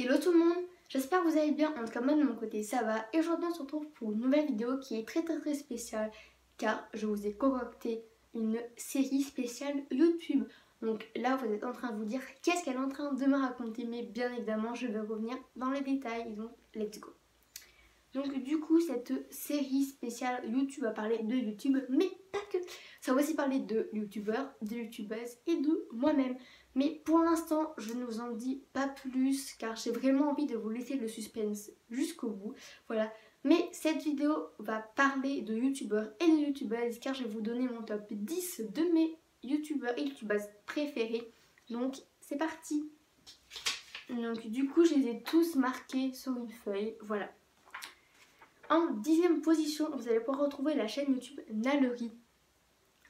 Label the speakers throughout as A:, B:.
A: Hello tout le monde, j'espère que vous allez bien, en tout cas moi de mon côté ça va. Et aujourd'hui on se retrouve pour une nouvelle vidéo qui est très spéciale car je vous ai concocté une série spéciale YouTube. Donc là vous êtes en train de vous dire qu'est-ce qu'elle est en train de me raconter, mais bien évidemment je vais revenir dans les détails, donc let's go. Donc du coup cette série spéciale YouTube va parler de YouTube, mais pas que. Ça va aussi parler de youtubeurs, de youtubeuses et de moi-même. Mais pour l'instant je ne vous en dis pas plus car j'ai vraiment envie de vous laisser le suspense jusqu'au bout. Voilà. Mais cette vidéo va parler de youtubeurs et de youtubeuses car je vais vous donner mon top 10 de mes youtubeurs et youtubeuses préférés. Donc c'est parti. Donc du coup je les ai tous marqués sur une feuille. Voilà. En 10e position, vous allez pouvoir retrouver la chaîne YouTube Nalerie.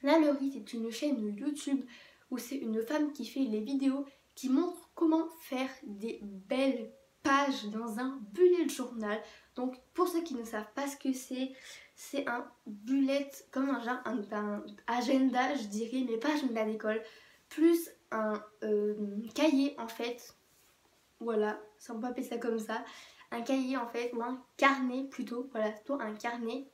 A: Nalerie, c'est une chaîne YouTube où c'est une femme qui fait les vidéos qui montrent comment faire des belles pages dans un bullet journal. Donc pour ceux qui ne savent pas ce que c'est un bullet, comme un genre un agenda je dirais, mais pas agenda d'école, plus un cahier en fait. Voilà, si on peut appeler ça comme ça. Un cahier en fait, ou un carnet plutôt, voilà, plutôt un carnet.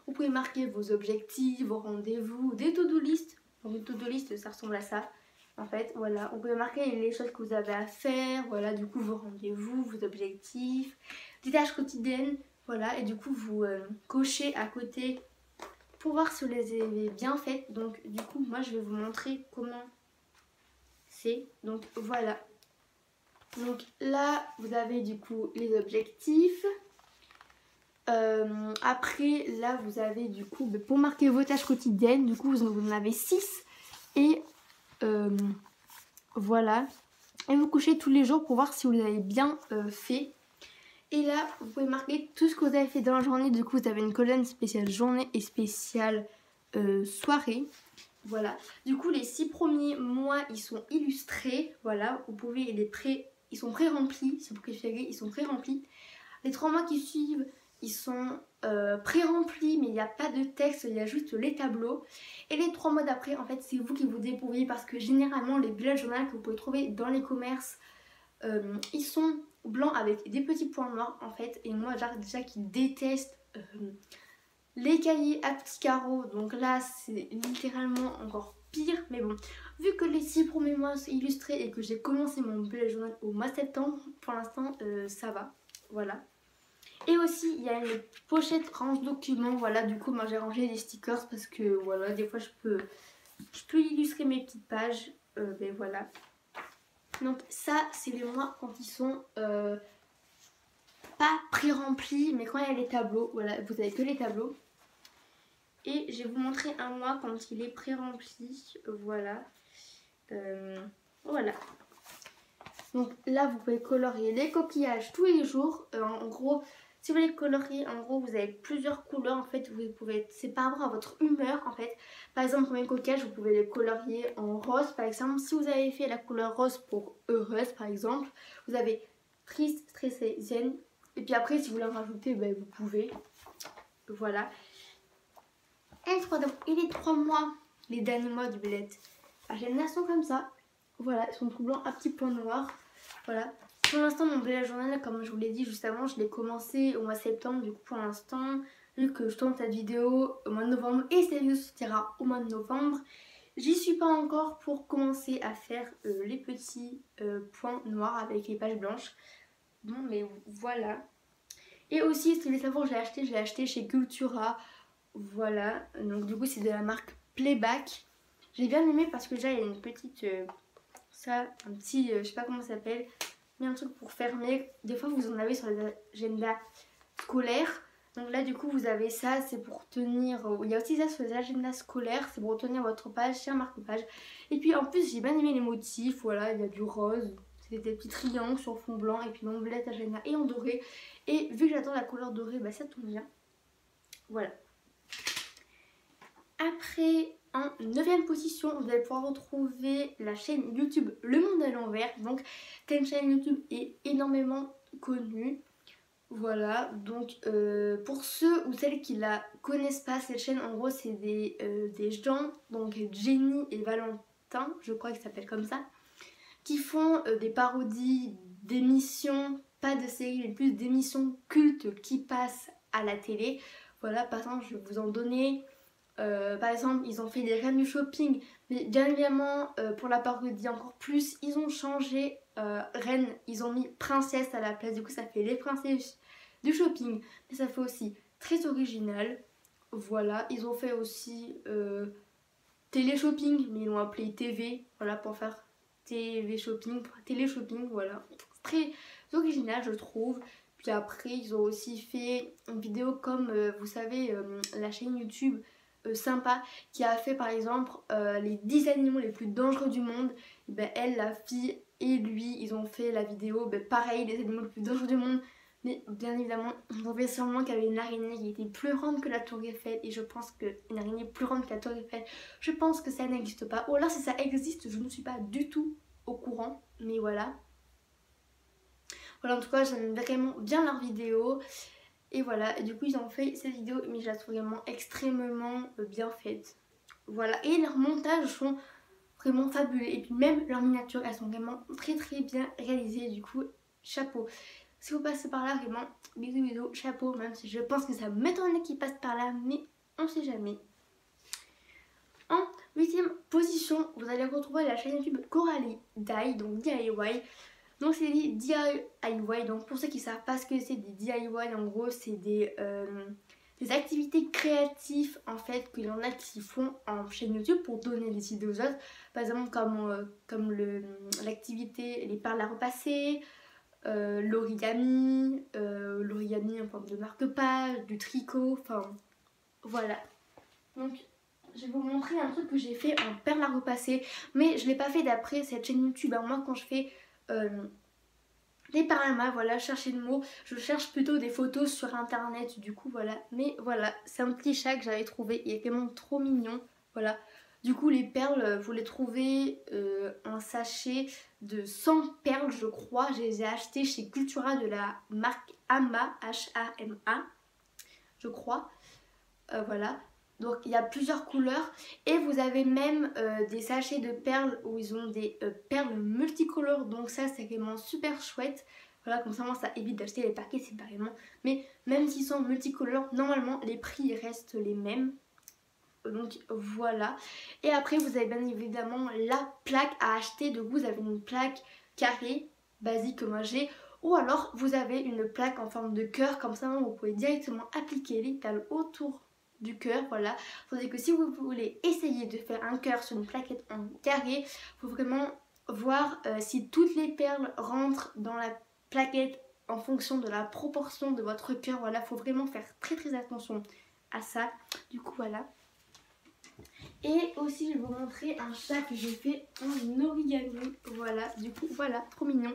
A: Vous pouvez marquer vos objectifs, vos rendez-vous, des to-do list. Donc une to-do list ça ressemble à ça. En fait, voilà, vous pouvez marquer les choses que vous avez à faire, voilà, du coup vos rendez-vous, vos objectifs, des tâches quotidiennes, voilà, et du coup vous cochez à côté pour voir si vous les avez bien faites. Donc du coup, moi je vais vous montrer comment c'est. Donc voilà. Donc là, vous avez du coup les objectifs. Après, là, vous avez du coup, pour marquer vos tâches quotidiennes, du coup, vous en avez 6. Et voilà. Et vous couchez tous les jours pour voir si vous l'avez bien fait. Et là, vous pouvez marquer tout ce que vous avez fait dans la journée. Du coup, vous avez une colonne spéciale journée et spéciale soirée. Voilà. Du coup, les 6 premiers mois, ils sont illustrés. Voilà. Vous pouvez ils sont pré-remplis. Si vous préférez, ils sont pré-remplis. Les 3 mois qui suivent, ils sont pré-remplis, mais il n'y a pas de texte, il y a juste les tableaux. Et les 3 mois d'après, en fait, c'est vous qui vous débrouillez parce que généralement, les bullet journal que vous pouvez trouver dans les commerces, ils sont blancs avec des petits points noirs, en fait. Et moi, déjà qui déteste les cahiers à petits carreaux, donc là, c'est littéralement encore pire. Mais bon, vu que les 6 premiers mois sont illustrés et que j'ai commencé mon bullet journal au mois de septembre, pour l'instant, ça va. Voilà. Et aussi il y a une pochette range documents. Voilà, du coup moi j'ai rangé des stickers parce que voilà, des fois je peux illustrer mes petites pages. Ben voilà. Donc ça c'est les mois quand ils sont pas pré-remplis, mais quand il y a les tableaux. Voilà, vous avez que les tableaux. Et je vais vous montrer un mois quand il est pré-rempli. Voilà. Voilà. Donc là vous pouvez colorier les coquillages tous les jours. En gros, si vous voulez colorier, en gros vous avez plusieurs couleurs en fait. Vous pouvez, c'est par rapport à votre humeur en fait. Par exemple pour mes coquillages vous pouvez les colorier en rose par exemple. Si vous avez fait la couleur rose pour heureuse par exemple, vous avez triste, stressée, zen. Et puis après si vous voulez en rajouter, ben, vous pouvez. Voilà. Et les 3 mois, les derniers mois du bullet, agenda sont comme ça. Voilà, ils sont tout blancs à petits points noirs. Voilà. Pour l'instant, mon bullet journal, comme je vous l'ai dit juste avant, je l'ai commencé au mois de septembre. Du coup, pour l'instant, vu que je tourne cette vidéo au mois de novembre et cette vidéo sortira au mois de novembre, j'y suis pas encore pour commencer à faire les petits points noirs avec les pages blanches. Bon, mais voilà. Et aussi, si vous voulez savoir, je l'ai acheté chez Cultura. Voilà. Donc, du coup, c'est de la marque Playback. J'ai bien aimé parce que déjà, il y a une petite... ça, un petit, je sais pas comment ça s'appelle, mais un truc pour fermer. Des fois vous en avez sur les agendas scolaires. Donc là du coup vous avez ça, c'est pour tenir, il y a aussi ça sur les agendas scolaires, c'est pour tenir votre page, c'est un marque-page. Et puis en plus j'ai bien aimé les motifs, voilà, il y a du rose, c'est des petits triangles sur fond blanc, et puis mon bullet agenda est en doré. Et vu que j'adore la couleur dorée, bah ça tombe bien. Voilà. Après, en 9e position, vous allez pouvoir retrouver la chaîne YouTube Le Monde à l'envers. Donc, c'est une chaîne YouTube est énormément connue. Voilà, donc pour ceux ou celles qui la connaissent pas, cette chaîne, en gros, c'est des gens, donc Jenny et Valentin, je crois qu'ils s'appellent comme ça, qui font des parodies d'émissions, pas de séries, mais plus d'émissions cultes qui passent à la télé. Voilà, par exemple, je vais vous en donner. Par exemple, ils ont fait des reines du shopping, mais bien évidemment, pour la parodie encore plus, ils ont changé reine, ils ont mis princesse à la place, du coup ça fait les princesses du shopping, mais ça fait aussi très original. Voilà, ils ont fait aussi télé shopping, mais ils l'ont appelé TV, voilà, pour faire TV shopping, télé shopping, voilà, très original je trouve. Puis après, ils ont aussi fait une vidéo comme, vous savez, la chaîne YouTube sympa qui a fait par exemple les 10 animaux les plus dangereux du monde. Et ben, elle, la fille et lui, ils ont fait la vidéo, ben, pareil, les animaux les plus dangereux du monde. Mais bien évidemment, on savait sûrement qu'il y avait une araignée qui était plus grande que la tour Eiffel. Et je pense qu'une araignée plus grande que la tour Eiffel, je pense que ça n'existe pas. Ou alors si ça existe, je ne suis pas du tout au courant. Mais voilà. Voilà, en tout cas, j'aime vraiment bien leurs vidéos. Et voilà, et du coup ils ont fait cette vidéo, mais je la trouve vraiment extrêmement bien faite. Voilà, et leurs montages sont vraiment fabuleux. Et puis même leurs miniatures, elles sont vraiment très très bien réalisées. Du coup, chapeau. Si vous passez par là, vraiment, bisous bisous, chapeau. Même si je pense que ça m'étonnerait qu'ils passent par là, mais on sait jamais. En 8ème position, vous allez retrouver la chaîne YouTube Coralie Die, donc DIY. Donc c'est des DIY, donc pour ceux qui ne savent pas ce que c'est des DIY, en gros c'est des activités créatives en fait qu'il y en a qui font en chaîne YouTube pour donner des idées aux autres. Par exemple comme l'activité les perles à repasser, l'origami en forme de marque-page, du tricot, enfin voilà. Donc je vais vous montrer un truc que j'ai fait en perles à repasser, mais je ne l'ai pas fait d'après cette chaîne YouTube. Alors moi quand je fais des paramas, voilà, chercher le mot, je cherche plutôt des photos sur internet, du coup voilà, mais voilà, c'est un petit chat que j'avais trouvé, il est vraiment trop mignon, voilà. Du coup les perles, vous les trouvez un sachet de 100 perles je crois, je les ai achetées chez Cultura de la marque Hama, H-A-M-A, je crois, voilà. Donc il y a plusieurs couleurs et vous avez même des sachets de perles où ils ont des perles multicolores, donc ça c'est vraiment super chouette. Voilà, comme ça moi ça évite d'acheter les paquets séparément. Mais même s'ils sont multicolores, normalement les prix restent les mêmes. Donc voilà. Et après vous avez bien évidemment la plaque à acheter. Donc vous avez une plaque carrée, basique que moi j'ai. Ou alors vous avez une plaque en forme de cœur, comme ça vous pouvez directement appliquer les perles autour du cœur, voilà. Tandis que si vous voulez essayer de faire un cœur sur une plaquette en carré, il faut vraiment voir si toutes les perles rentrent dans la plaquette en fonction de la proportion de votre cœur, voilà. Il faut vraiment faire très très attention à ça. Du coup, voilà. Et aussi, je vais vous montrer un chat que j'ai fait en origami, voilà. Du coup, voilà, trop mignon.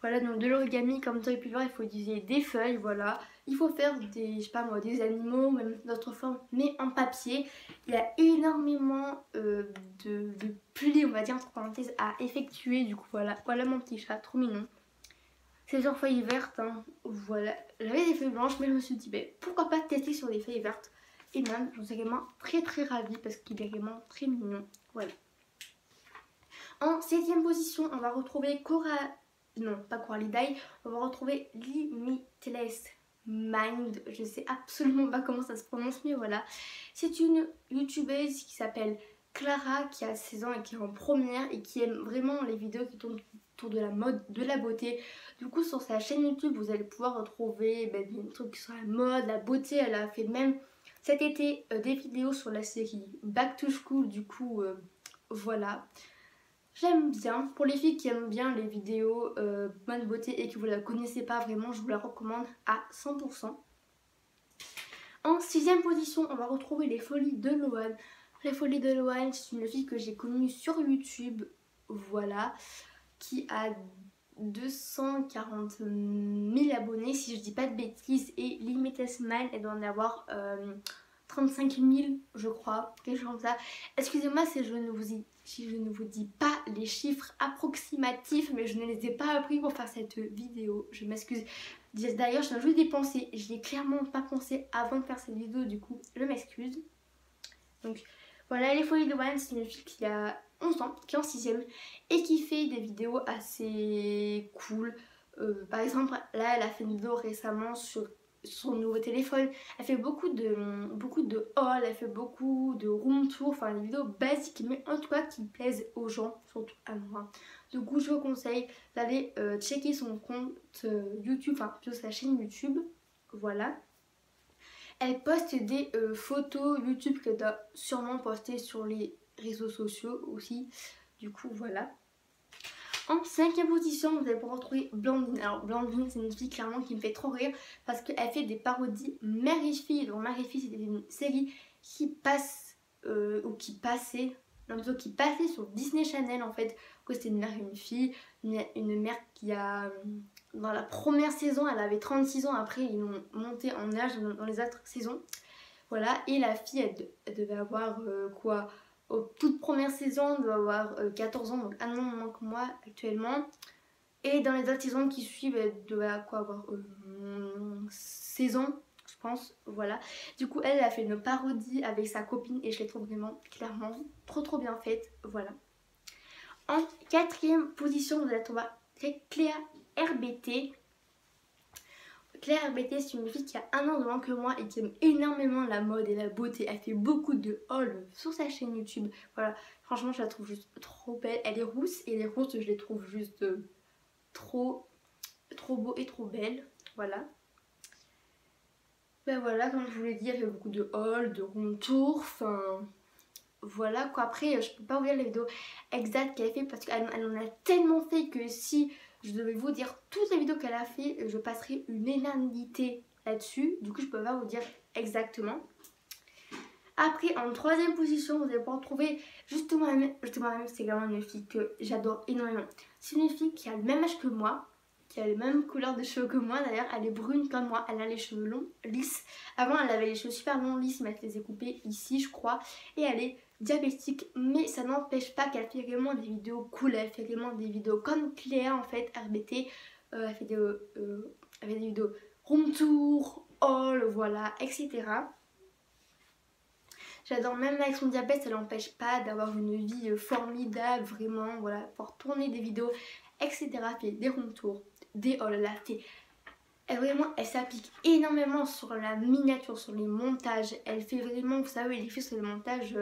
A: Voilà, donc de l'origami, comme tu as pu le voir, il faut utiliser des feuilles, voilà. Il faut faire des, je sais pas moi, des animaux, même d'autres formes, mais en papier. Il y a énormément de plis, on va dire, entre parenthèses, à effectuer. Du coup, voilà, voilà mon petit chat, trop mignon. C'est sur feuilles vertes, hein. Voilà. J'avais des feuilles blanches, mais je me suis dit, ben, pourquoi pas tester sur des feuilles vertes. Et même, j'en suis vraiment très très ravie parce qu'il est vraiment très mignon. Voilà. En 7ème position, on va retrouver non, pas Coralie Die, on va retrouver Limitless Mind. Je sais absolument pas comment ça se prononce, mais voilà. C'est une youtubeuse qui s'appelle Clara, qui a 16 ans et qui est en première et qui aime vraiment les vidéos qui tournent autour de la mode, de la beauté. Du coup, sur sa chaîne YouTube, vous allez pouvoir retrouver des trucs sur la mode, la beauté. Elle a fait même cet été des vidéos sur la série Back to School. Du coup, voilà. J'aime bien. Pour les filles qui aiment bien les vidéos mode beauté et que vous ne la connaissez pas vraiment, je vous la recommande à 100%. En 6ème position, on va retrouver les Folies de Loane. Les Folies de Loane, c'est une fille que j'ai connue sur YouTube, voilà, qui a 240 000 abonnés, si je dis pas de bêtises, et Limitless Mind, elle doit en avoir 35 000, je crois, quelque chose comme ça. Excusez-moi si je ne vous dis pas les chiffres approximatifs, mais je ne les ai pas appris pour faire cette vidéo, je m'excuse. D'ailleurs, je viens juste d'y penser, je n'y ai clairement pas pensé avant de faire cette vidéo, du coup, je m'excuse. Donc, voilà, les Folies de Loane, c'est une fille qui a 11 ans, qui est en 6ème, et qui fait des vidéos assez cool. Par exemple, là, elle a fait une vidéo récemment sur son nouveau téléphone. Elle fait beaucoup de haul, elle fait beaucoup de room tour, enfin des vidéos basiques, mais en tout cas qui plaisent aux gens, surtout à moi. Du coup, je vous conseille d'aller checker son compte YouTube, enfin plutôt sa chaîne YouTube. Voilà. Elle poste des photos YouTube qu'elle doit sûrement poster sur les réseaux sociaux aussi. Du coup, voilà. En cinquième position, vous allez pouvoir retrouver Blandine. Alors Blandine, c'est une fille clairement qui me fait trop rire parce qu'elle fait des parodies Mère et Fille. Donc Mère et Fille, c'était une série qui passe ou qui passait, non plutôt qui passait sur Disney Channel en fait. C'était une mère et une fille, une mère qui a dans la première saison, elle avait 36 ans. Après, ils l'ont monté en âge dans les autres saisons. Voilà, et la fille, elle devait avoir quoi aux toutes premières saisons, elle doit avoir 14 ans, donc un an moins que moi actuellement. Et dans les autres saisons qui suivent, elle doit quoi avoir 16 ans, je pense. Voilà. Du coup, elle a fait une parodie avec sa copine et je la trouve vraiment, clairement, trop bien faite. Voilà. En quatrième position, vous allez trouver Cléa RBT. Claire RBT, c'est une fille qui a un an de moins que moi et qui aime énormément la mode et la beauté. Elle fait beaucoup de hauls sur sa chaîne YouTube. Voilà, franchement, je la trouve juste trop belle. Elle est rousse et les rousses, je les trouve juste trop beau et trop belle. Voilà. Ben voilà, comme je vous l'ai dit, elle fait beaucoup de hauls, de room tour. Enfin, voilà quoi. Après, je peux pas vous dire les vidéos exactes qu'elle fait parce qu'elle en a tellement fait que si je devais vous dire toutes les vidéos qu'elle a fait, je passerai une éternité là-dessus. Du coup, je peux pas vous dire exactement. Après, en troisième position, vous allez pouvoir trouver justement la même, c'est vraiment une fille que j'adore énormément. C'est une fille qui a le même âge que moi, qui a les mêmes couleurs de cheveux que moi. D'ailleurs, elle est brune comme moi, elle a les cheveux longs, lisses. Avant, elle avait les cheveux super longs, lisses, mais elle les a coupés ici, je crois. Et elle est diabétique, mais ça n'empêche pas qu'elle fait vraiment des vidéos cool. Elle fait vraiment des vidéos comme Cléa en fait, RBT. Elle fait des vidéos room tour, haul, voilà, etc. J'adore, même avec son diabète, ça l'empêche pas d'avoir une vie formidable, vraiment, voilà, pour tourner des vidéos, etc. Elle fait des room tours, des hauls, elle a fait. Elle s'applique énormément sur la miniature, sur les montages. Elle fait vraiment, vous savez, elle fait sur les montages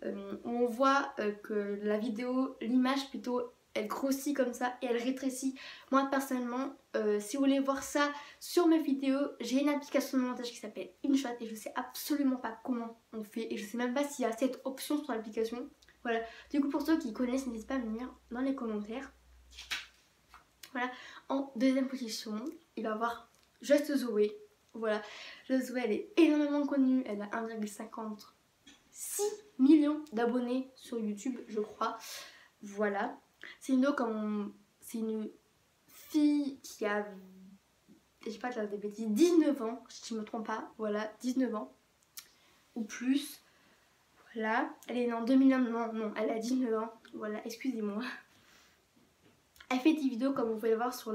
A: où on voit que la vidéo, l'image plutôt, elle grossit comme ça et elle rétrécit. Moi personnellement, si vous voulez voir ça sur mes vidéos, j'ai une application de montage qui s'appelle InShot et je sais absolument pas comment on fait et je sais même pas s'il y a cette option sur l'application. Voilà, du coup pour ceux qui connaissent, n'hésitez pas à me dire dans les commentaires. Voilà, en deuxième position, il va y avoir Just Zoé. Voilà, Just Zoé, elle est énormément connue, elle a 1,56 millions d'abonnés sur YouTube, je crois. Voilà, c'est une fille qui a, je sais pas dire des bêtises, 19 ans, si je me trompe pas, voilà, 19 ans ou plus. Voilà, elle est née en 2001, non, elle a 19 ans, voilà, excusez-moi. Elle fait des vidéos comme vous pouvez voir sur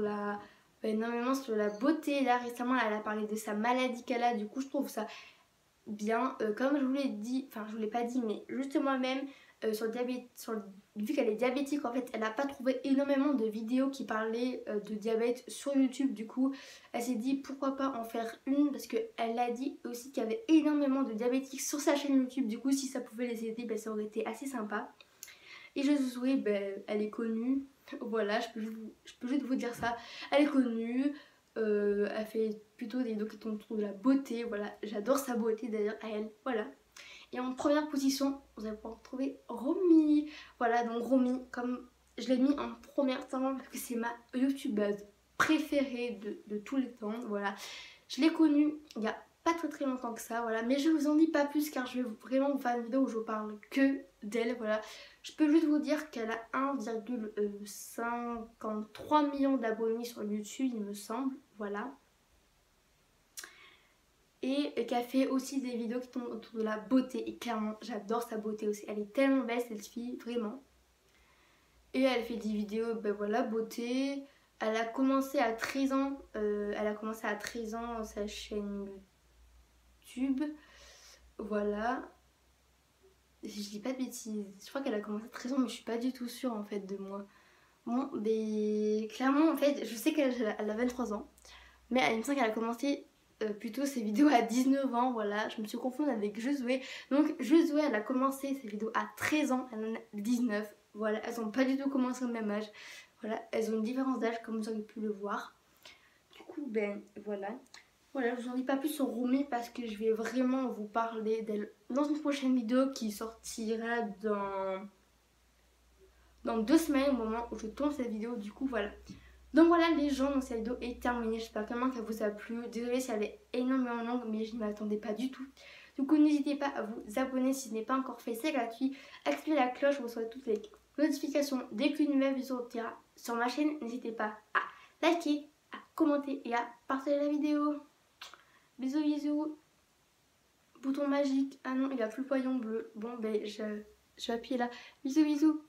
A: énormément sur la beauté. Là récemment elle a parlé de sa maladie qu'elle a, du coup je trouve ça bien. Comme je vous l'ai dit, enfin je vous l'ai pas dit mais juste moi-même sur le diabète, vu qu'elle est diabétique en fait elle n'a pas trouvé énormément de vidéos qui parlaient de diabète sur YouTube. Du coup elle s'est dit pourquoi pas en faire une parce qu'elle a dit aussi qu'il y avait énormément de diabétiques sur sa chaîne YouTube. Du coup si ça pouvait les aider, ça aurait été assez sympa. Et je souhaite, elle est connue. Voilà, je peux juste vous dire ça. Elle est connue. Elle fait plutôt des vidéos qui tournent autour de la beauté. Voilà, j'adore sa beauté d'ailleurs à elle. Voilà. Et en première position, vous allez pouvoir trouver Romy. Voilà, donc Romy, comme je l'ai mis en première temps parce que c'est ma youtubeuse préférée de tous les temps. Voilà, je l'ai connue il y a pas très longtemps que ça, voilà, mais je vous en dis pas plus car je vais vraiment vous faire une vidéo où je parle que d'elle, voilà. Je peux juste vous dire qu'elle a 1,53 millions d'abonnés sur YouTube, il me semble, voilà. Et qu'elle fait aussi des vidéos qui tournent autour de la beauté, et clairement, j'adore sa beauté aussi, elle est tellement belle cette fille, vraiment. Et elle fait des vidéos, voilà, beauté. Elle a commencé à 13 ans, sa chaîne YouTube, voilà. Je dis pas de bêtises, je crois qu'elle a commencé à 13 ans mais je suis pas du tout sûre en fait de moi. Bon, clairement, en fait, je sais qu'elle a 23 ans, mais il me semble qu'elle a commencé plutôt ses vidéos à 19 ans, voilà. Je me suis confondue avec Josué. Donc, Josué, elle a commencé ses vidéos à 13 ans, elle en a 19. Voilà, elles n'ont pas du tout commencé au même âge. Voilà, elles ont une différence d'âge, comme vous avez pu le voir. Du coup, ben voilà. Voilà, je vous en dis pas plus sur Romy parce que je vais vraiment vous parler d'elle dans une prochaine vidéo qui sortira dans 2 semaines au moment où je tourne cette vidéo. Du coup, voilà. Donc voilà les gens, donc cette vidéo est terminée. J'espère vraiment qu'elle vous a plu. Désolée si elle est énormément longue, mais je ne m'attendais pas du tout. Du coup, n'hésitez pas à vous abonner si ce n'est pas encore fait, c'est gratuit. Activez la cloche pour recevoir toutes les notifications dès qu'une nouvelle vidéo sortira sur ma chaîne. N'hésitez pas à liker, à commenter et à partager la vidéo. Bisous bisous. Bouton magique. Ah non, il a plus le poillon bleu. Bon ben je vais appuyer là. Bisous bisous.